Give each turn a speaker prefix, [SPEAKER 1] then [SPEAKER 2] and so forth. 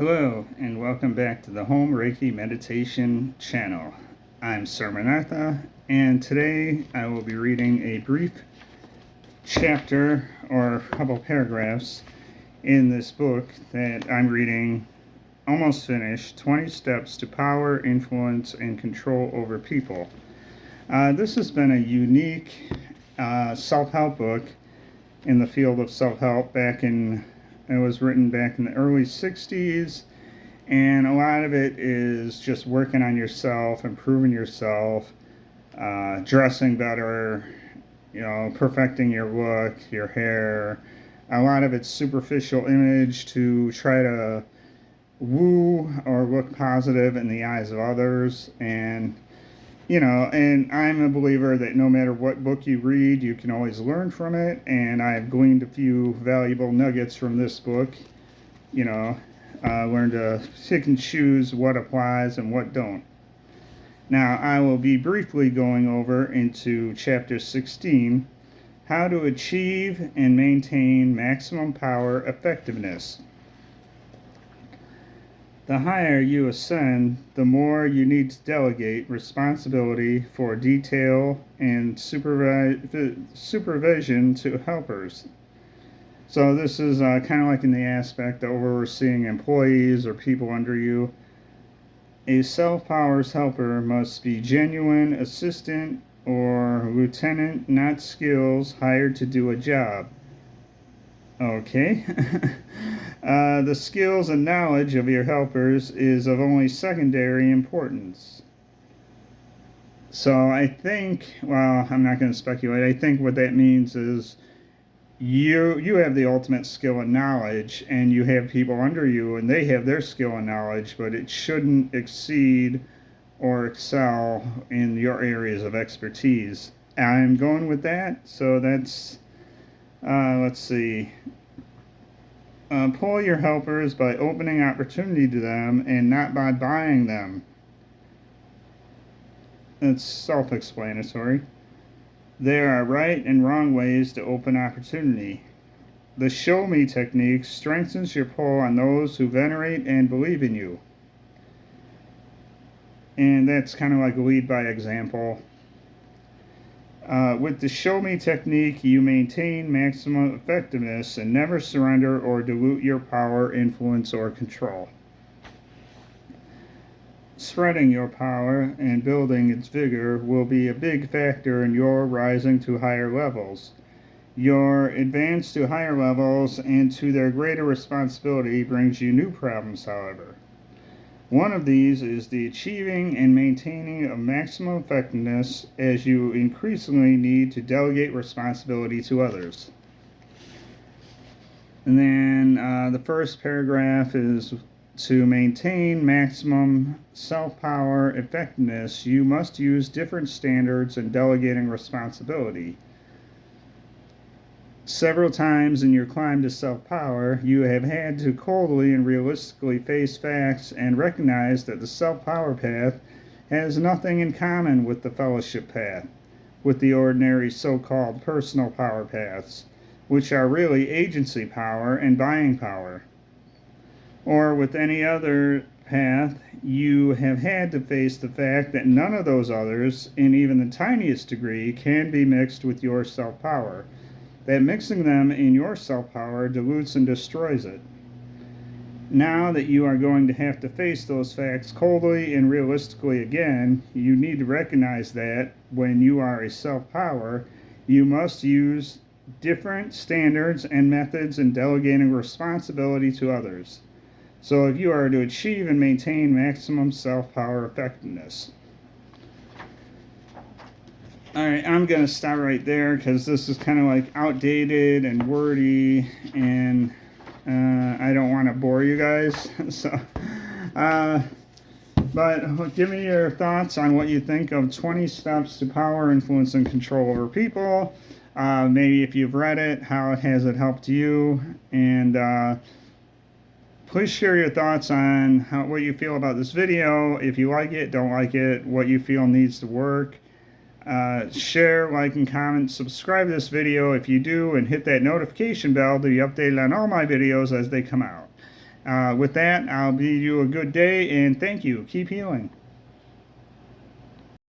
[SPEAKER 1] Hello, and welcome back to the Home Reiki Meditation channel. I'm Sirmanartha, and today I will be reading a brief chapter or a couple paragraphs in this book that I'm reading, almost finished, 20 Steps to Power, Influence, and Control Over People. This has been a unique self-help book in the field of self-help. It was written back in the early 60s, and a lot of it is just working on yourself, improving yourself, dressing better, perfecting your look, your hair. A lot of it's superficial image to try to woo or look positive in the eyes of others. And I'm a believer that no matter what book you read, you can always learn from it, and I've gleaned a few valuable nuggets from this book. Learn to pick and choose what applies and what don't. Now, I will be briefly going over into Chapter 16, How to Achieve and Maintain Maximum Power Effectiveness. The higher you ascend, the more you need to delegate responsibility for detail and supervision to helpers. So this is kind of like in the aspect of overseeing employees or people under you. A self-powers helper must be genuine assistant or lieutenant, not skills hired to do a job. Okay. The skills and knowledge of your helpers is of only secondary importance. So I think, I'm not going to speculate. I think what that means is you have the ultimate skill and knowledge, and you have people under you, and they have their skill and knowledge, but it shouldn't exceed or excel in your areas of expertise. I'm going with that. So that's, let's see. Pull your helpers by opening opportunity to them and not by buying them. It's self-explanatory. There are right and wrong ways to open opportunity. The show me technique strengthens your pull on those who venerate and believe in you. And that's kind of like lead by example. With the show me technique, you maintain maximum effectiveness and never surrender or dilute your power, influence, or control. Spreading your power and building its vigor will be a big factor in your rising to higher levels. Your advance to higher levels and to their greater responsibility brings you new problems, however. One of these is the achieving and maintaining of maximum effectiveness as you increasingly need to delegate responsibility to others. And then the first paragraph is to maintain maximum self-power effectiveness, you must use different standards in delegating responsibility. Several times in your climb to self-power, you have had to coldly and realistically face facts and recognize that the self-power path has nothing in common with the fellowship path, with the ordinary so-called personal power paths, which are really agency power and buying power. Or with any other path, you have had to face the fact that none of those others, in even the tiniest degree, can be mixed with your self-power. That mixing them in your self-power dilutes and destroys it. Now that you are going to have to face those facts coldly and realistically again, you need to recognize that when you are a self-power, you must use different standards and methods in delegating responsibility to others. So if you are to achieve and maintain maximum self-power effectiveness. Alright, I'm going to stop right there because this is kind of like outdated and wordy, and I don't want to bore you guys. But give me your thoughts on what you think of 20 Steps to Power, Influence, and Control Over People. Maybe if you've read it, how has it helped you? And please share your thoughts on what you feel about this video. If you like it, don't like it, what you feel needs to work. Share, like, and comment. Subscribe to this video if you do, and hit that notification bell to be updated on all my videos as they come out. With that, I'll bid you a good day and thank you. Keep healing.